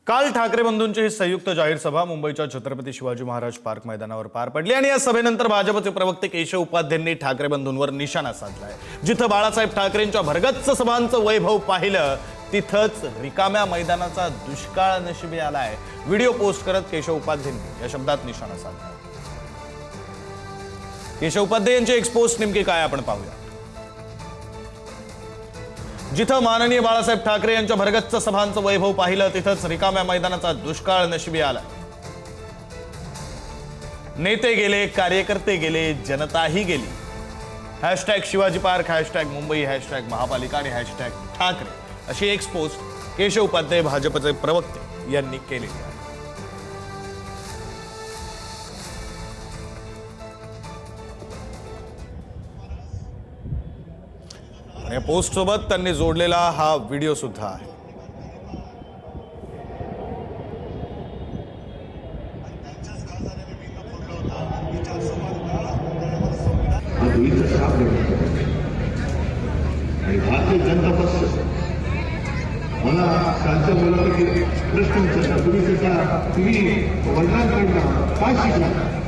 काल ठाकरे बंधूंची ही संयुक्त जाहीर सभा मुंबईच्या छत्रपती शिवाजी महाराज पार्क मैदानावर पार पडली आणि या सभेनंतर भाजपचे प्रवक्ते केशव उपाध्यांनी ठाकरे बंधूंवर निशाणा साधलाय। जिथं बाळासाहेब ठाकरेंच्या भरगच्च सभांचं वैभव पाहिलं तिथंच रिकाम्या मैदानाचा दुष्काळ नशिबी आलाय। व्हिडिओ पोस्ट करत केशव उपाध्यांनी या शब्दात निशाणा साधला। केशव उपाध्ये यांची एक्सपोस्ट नेमकी काय आपण पाहूया। जिथं माननीय बाळासाहेब ठाकरे यांच्या भरगच्च सभांचं वैभव पाहिलं तिथंच रिकाम्या मैदानाचा दुष्काळ नशिबी आला। नेते गेले, कार्यकर्ते गेले, जनताही गेली। Hashtag Shivaji park, hashtag Mumbai, hashtag महापालिका आणि हॅशटॅग ठाकरे अशी एक्सपोस्ट केशव उपाध्ये भाजपचे प्रवक्ते यांनी केली आहे। या पोस्ट सोबत त्यांनी जोडलेला हा व्हिडिओ सुद्धा आहे। भारतीय जनता पक्ष मला कालच्या मुलाखतीत प्रश्न विचारला, तुम्ही वडिलांकडनं काय शिकला?